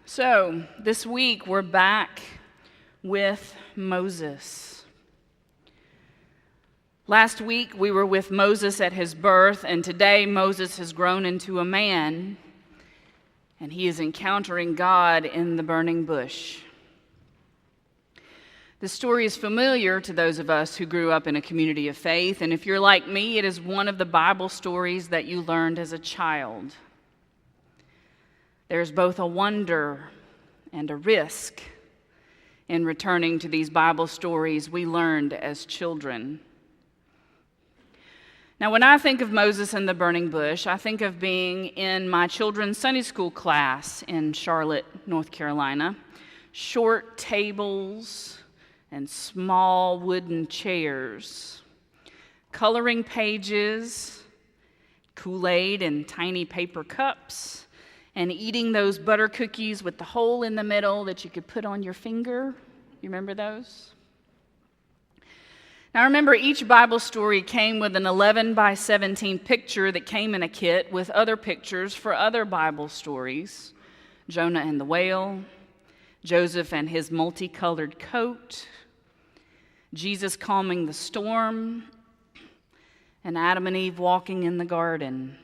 So, this week we're back with Moses. Last week we were with Moses at his birth, and today Moses has grown into a man, and he is encountering God in the burning bush. This story is familiar to those of us who grew up in a community of faith, and if you're like me, it is one of the Bible stories that you learned as a child. There's both a wonder and a risk in returning to these Bible stories we learned as children. Now, when I think of Moses and the burning bush, I think of being in my children's Sunday school class in Charlotte, North Carolina. Short tables and small wooden chairs, coloring pages, Kool-Aid in tiny paper cups, and eating those butter cookies with the hole in the middle that you could put on your finger. You remember those? Now, I remember each Bible story came with an 11 by 17 picture that came in a kit with other pictures for other Bible stories. Jonah and the whale, Joseph and his multicolored coat, Jesus calming the storm, and Adam and Eve walking in the garden.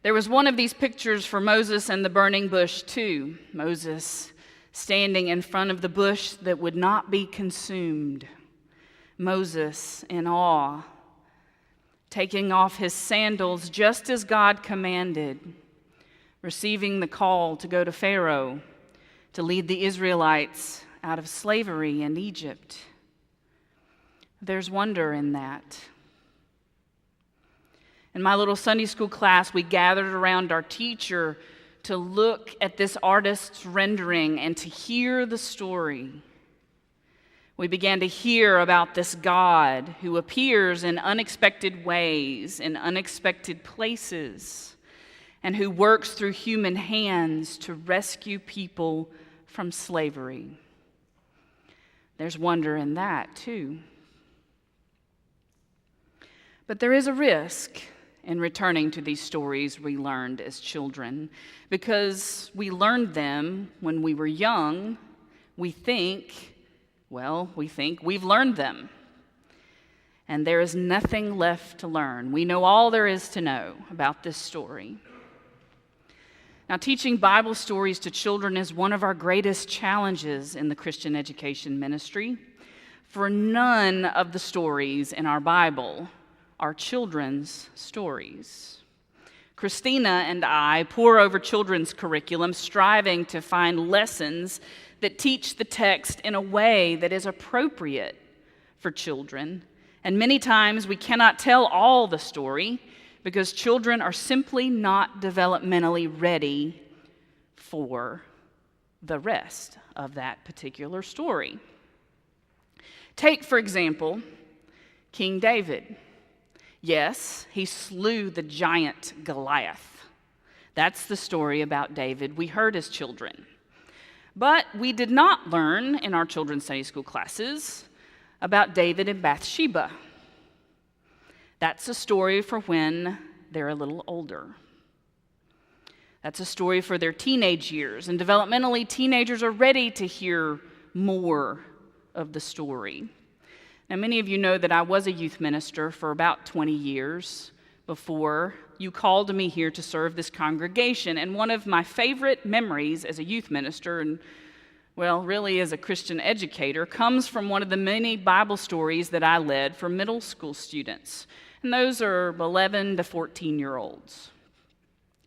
There was one of these pictures for Moses and the burning bush, too. Moses standing in front of the bush that would not be consumed. Moses in awe, taking off his sandals just as God commanded, receiving the call to go to Pharaoh to lead the Israelites out of slavery in Egypt. There's wonder in that. In my little Sunday school class, we gathered around our teacher to look at this artist's rendering and to hear the story. We began to hear about this God who appears in unexpected ways, in unexpected places, and who works through human hands to rescue people from slavery. There's wonder in that, too. But there is a risk in returning to these stories we learned as children. Because we learned them when we were young, we think we've learned them. And there is nothing left to learn. We know all there is to know about this story. Now, teaching Bible stories to children is one of our greatest challenges in the Christian education ministry. For none of the stories in our Bible are children's stories. Christina and I pore over children's curriculum, striving to find lessons that teach the text in a way that is appropriate for children. And many times we cannot tell all the story because children are simply not developmentally ready for the rest of that particular story. Take, for example, King David. Yes, he slew the giant Goliath. That's the story about David we heard as children. But we did not learn in our children's Sunday school classes about David and Bathsheba. That's a story for when they're a little older. That's a story for their teenage years, and developmentally, teenagers are ready to hear more of the story. Now, many of you know that I was a youth minister for about 20 years before you called me here to serve this congregation. And one of my favorite memories as a youth minister, and really as a Christian educator, comes from one of the many Bible stories that I led for middle school students. And those are 11 to 14-year-olds.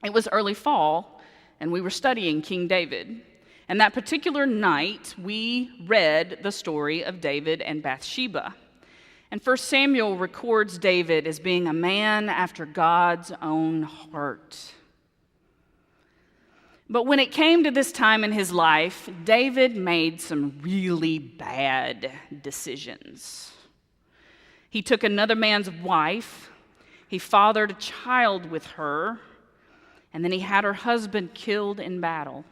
It was early fall, and we were studying King David. And that particular night, we read the story of David and Bathsheba. And 1 Samuel records David as being a man after God's own heart. But when it came to this time in his life, David made some really bad decisions. He took another man's wife, he fathered a child with her, and then he had her husband killed in battle.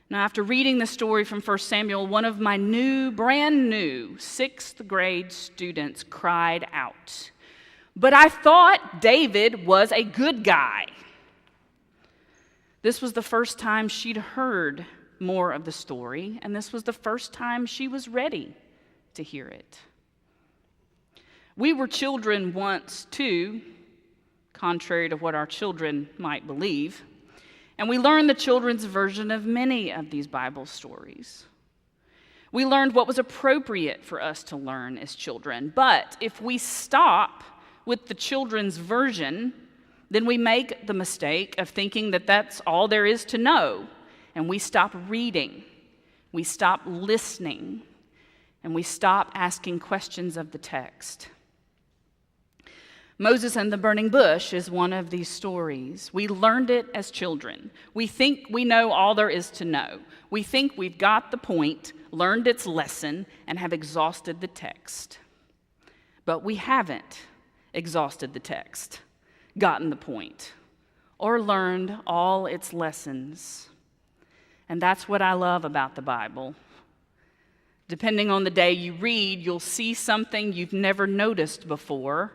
Now, after reading the story from 1 Samuel, one of my brand new 6th grade students cried out, "But I thought David was a good guy." This was the first time she'd heard more of the story, and this was the first time she was ready to hear it. We were children once, too, contrary to what our children might believe, and we learned the children's version of many of these Bible stories. We learned what was appropriate for us to learn as children, but if we stop with the children's version, then we make the mistake of thinking that that's all there is to know, and we stop reading, we stop listening, and we stop asking questions of the text. Moses and the burning bush is one of these stories. We learned it as children. We think we know all there is to know. We think we've got the point, learned its lesson, and have exhausted the text. But we haven't exhausted the text, gotten the point, or learned all its lessons. And that's what I love about the Bible. Depending on the day you read, you'll see something you've never noticed before,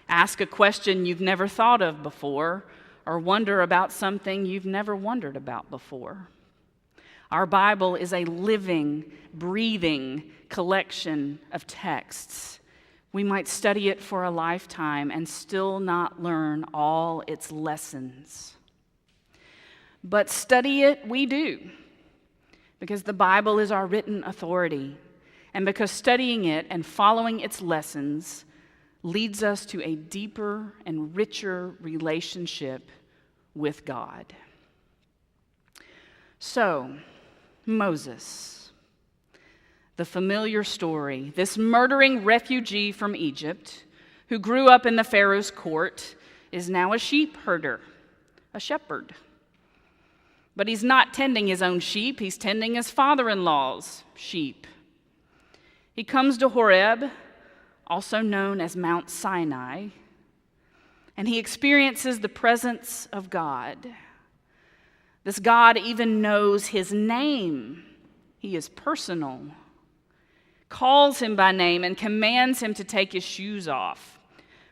ask a question you've never thought of before, or wonder about something you've never wondered about before. Our Bible is a living, breathing collection of texts. We might study it for a lifetime and still not learn all its lessons. But study it we do, because the Bible is our written authority, and because studying it and following its lessons leads us to a deeper and richer relationship with God. So, Moses, the familiar story, this murdering refugee from Egypt who grew up in the Pharaoh's court, is now a sheep herder, a shepherd. But he's not tending his own sheep, he's tending his father-in-law's sheep. He comes to Horeb, also known as Mount Sinai, and he experiences the presence of God. This God even knows his name. He is personal, calls him by name, and commands him to take his shoes off,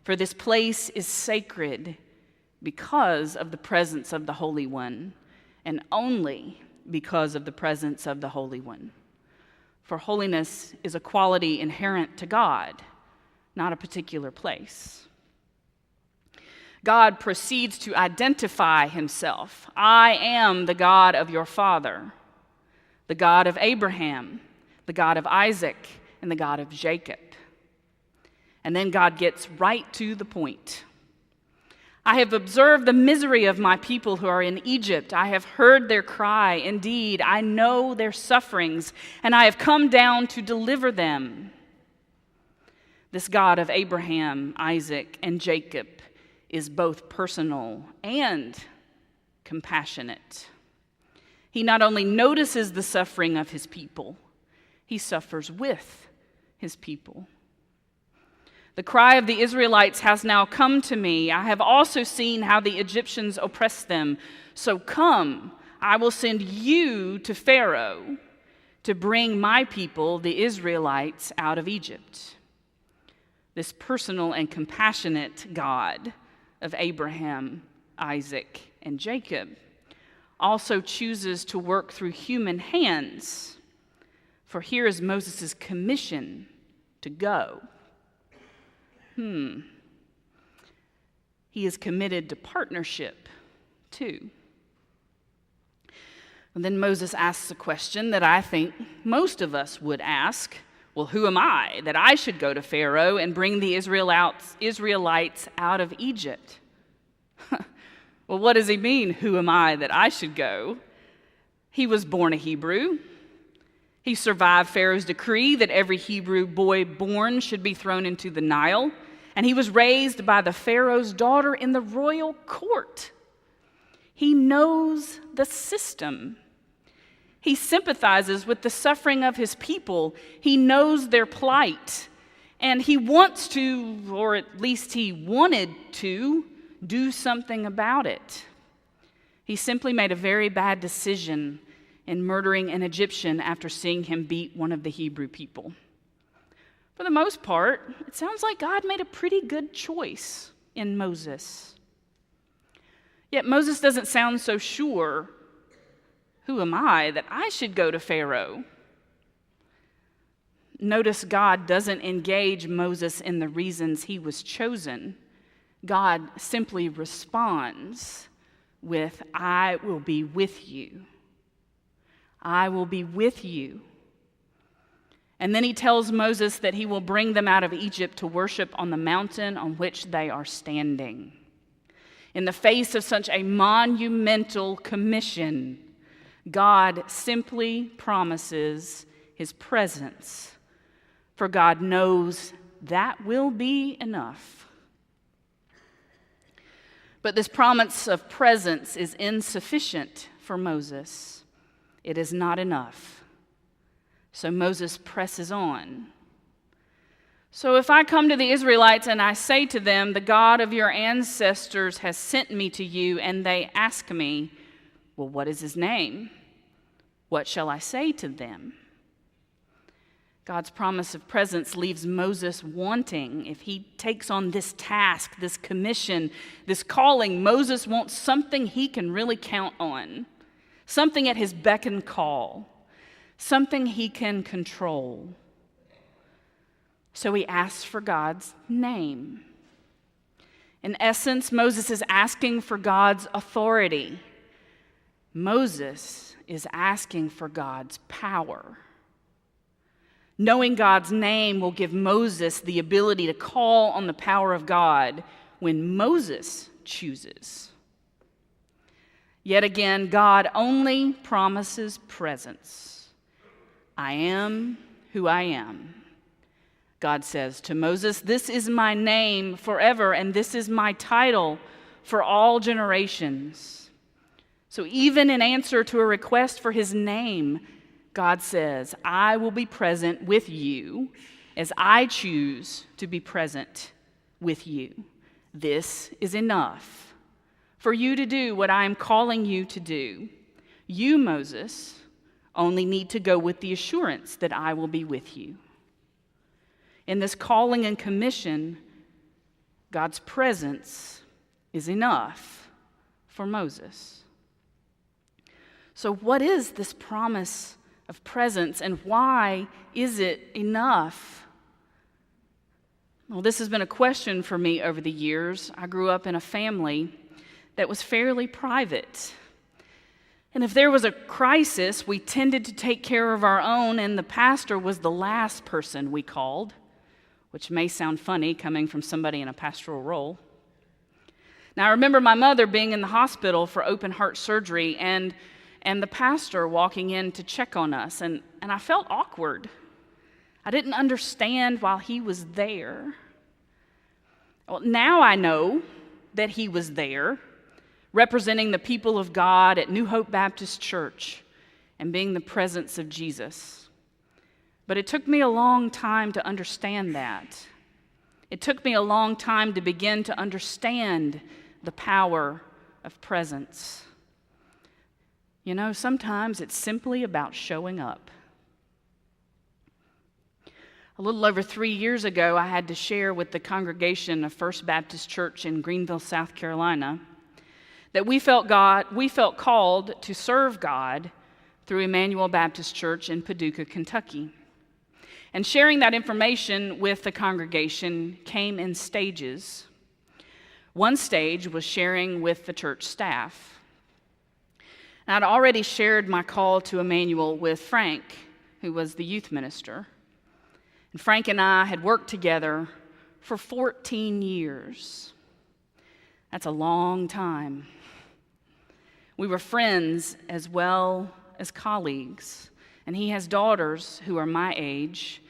for this place is sacred because of the presence of the Holy One, and only because of the presence of the Holy One. For holiness is a quality inherent to God, not a particular place. God proceeds to identify himself. I am the God of your father, the God of Abraham, the God of Isaac, and the God of Jacob. And then God gets right to the point. I have observed the misery of my people who are in Egypt. I have heard their cry. Indeed, I know their sufferings, and I have come down to deliver them. This God of Abraham, Isaac, and Jacob is both personal and compassionate. He not only notices the suffering of his people, he suffers with his people. The cry of the Israelites has now come to me. I have also seen how the Egyptians oppress them. So come, I will send you to Pharaoh to bring my people, the Israelites, out of Egypt. This personal and compassionate God of Abraham, Isaac, and Jacob also chooses to work through human hands. For here is Moses' commission to go. He is committed to partnership, too. And then Moses asks a question that I think most of us would ask. Well, who am I that I should go to Pharaoh and bring the Israelites out of Egypt? Well, what does he mean, who am I that I should go? He was born a Hebrew. He survived Pharaoh's decree that every Hebrew boy born should be thrown into the Nile. And he was raised by the Pharaoh's daughter in the royal court. He knows the system. He sympathizes with the suffering of his people. He knows their plight. And he wants to, or at least he wanted to, do something about it. He simply made a very bad decision in murdering an Egyptian after seeing him beat one of the Hebrew people. For the most part, it sounds like God made a pretty good choice in Moses. Yet Moses doesn't sound so sure. Who am I that I should go to Pharaoh? Notice God doesn't engage Moses in the reasons he was chosen. God simply responds with, I will be with you. I will be with you. And then he tells Moses that he will bring them out of Egypt to worship on the mountain on which they are standing. In the face of such a monumental commission, God simply promises his presence, for God knows that will be enough. But this promise of presence is insufficient for Moses. It is not enough. So Moses presses on. So if I come to the Israelites and I say to them, the God of your ancestors has sent me to you, and they ask me, well, what is his name? What shall I say to them? God's promise of presence leaves Moses wanting. If he takes on this task, this commission, this calling, Moses wants something he can really count on, something at his beck and call, something he can control. So he asks for God's name. In essence, Moses is asking for God's authority. Moses is asking for God's power. Knowing God's name will give Moses the ability to call on the power of God when Moses chooses. Yet again, God only promises presence. I am who I am. God says to Moses, this is my name forever, and this is my title for all generations. So even in answer to a request for his name, God says, I will be present with you as I choose to be present with you. This is enough for you to do what I am calling you to do. You, Moses, only need to go with the assurance that I will be with you. In this calling and commission, God's presence is enough for Moses. So what is this promise of presence, and why is it enough? Well, this has been a question for me over the years. I grew up in a family that was fairly private. And if there was a crisis, we tended to take care of our own, and the pastor was the last person we called, which may sound funny coming from somebody in a pastoral role. Now, I remember my mother being in the hospital for open heart surgery, and the pastor walking in to check on us, and I felt awkward. I didn't understand why he was there. Well, now I know that he was there, representing the people of God at New Hope Baptist Church and being the presence of Jesus. But it took me a long time to understand that. It took me a long time to begin to understand the power of presence. You know, sometimes it's simply about showing up. A little over 3 years ago, I had to share with the congregation of First Baptist Church in Greenville, South Carolina, that we felt called to serve God through Immanuel Baptist Church in Paducah, Kentucky. And sharing that information with the congregation came in stages. One stage was sharing with the church staff. I'd already shared my call to Immanuel with Frank, who was the youth minister. And Frank and I had worked together for 14 years. That's a long time. We were friends as well as colleagues, and he has daughters who are my age.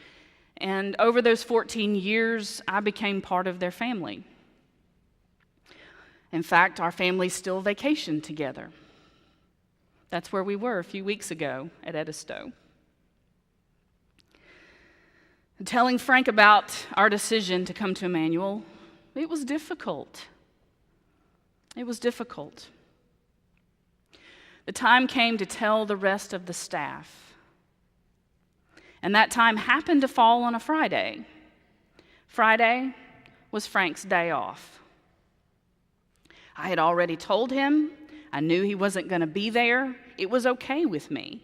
And over those 14 years, I became part of their family. In fact, our families still vacation together. That's where we were a few weeks ago at Edisto. Telling Frank about our decision to come to Immanuel, it was difficult. It was difficult. The time came to tell the rest of the staff. And that time happened to fall on a Friday. Friday was Frank's day off. I had already told him. I knew he wasn't going to be there. It was okay with me.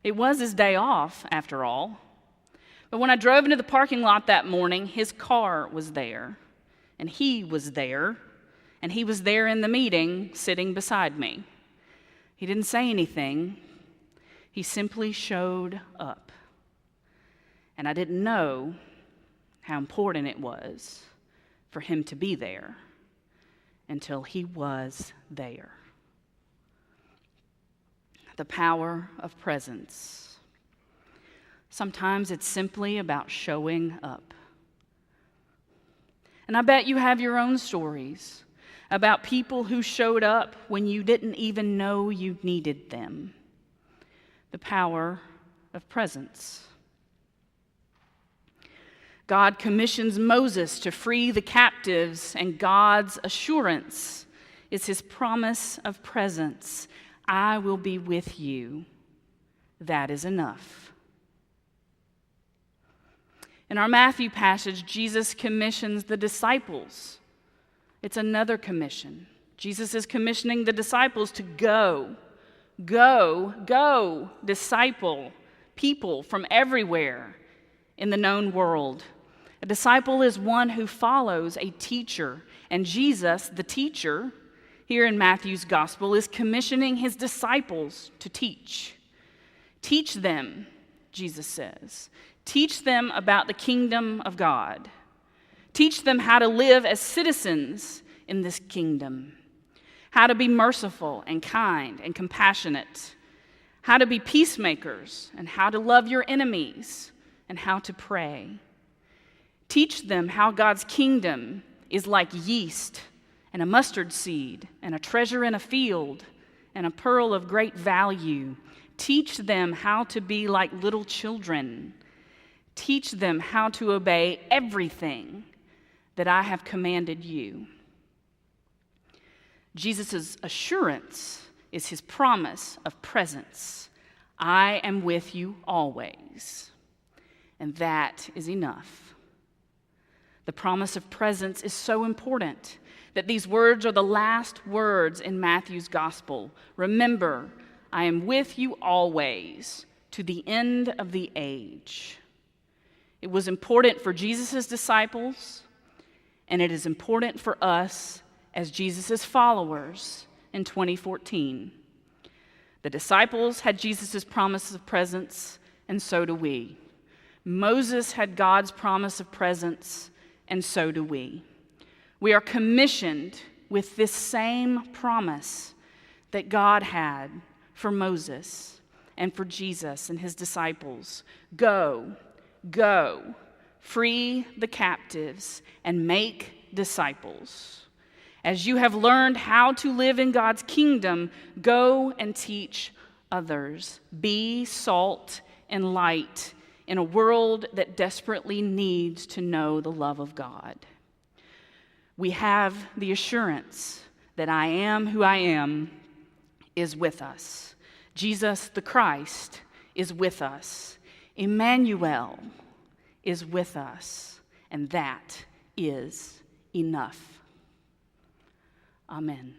It was his day off, after all. But when I drove into the parking lot that morning, his car was there, and he was there, and he was there in the meeting sitting beside me. He didn't say anything. He simply showed up. And I didn't know how important it was for him to be there until he was there. The power of presence. Sometimes it's simply about showing up. And I bet you have your own stories about people who showed up when you didn't even know you needed them. The power of presence. God commissions Moses to free the captives, and God's assurance is his promise of presence. I will be with you. That is enough. In our Matthew passage, Jesus commissions the disciples. It's another commission. Jesus is commissioning the disciples to go, disciple people from everywhere in the known world. A disciple is one who follows a teacher, and Jesus, the teacher, here in Matthew's gospel, is commissioning his disciples to teach. Teach them, Jesus says. Teach them about the kingdom of God. Teach them how to live as citizens in this kingdom, how to be merciful and kind and compassionate, how to be peacemakers, and how to love your enemies, and how to pray. Teach them how God's kingdom is like yeast and a mustard seed and a treasure in a field and a pearl of great value. Teach them how to be like little children. Teach them how to obey everything that I have commanded you. Jesus' assurance is his promise of presence. I am with you always. And that is enough. The promise of presence is so important that these words are the last words in Matthew's gospel. Remember, I am with you always to the end of the age. It was important for Jesus' disciples, and it is important for us as Jesus' followers in 2014. The disciples had Jesus' promise of presence, and so do we. Moses had God's promise of presence, and so do we. We are commissioned with this same promise that God had for Moses and for Jesus and his disciples. Go, free the captives, and make disciples. As you have learned how to live in God's kingdom, go and teach others. Be salt and light in a world that desperately needs to know the love of God. We have the assurance that I am who I am is with us. Jesus the Christ is with us. Immanuel is with us, and that is enough. Amen.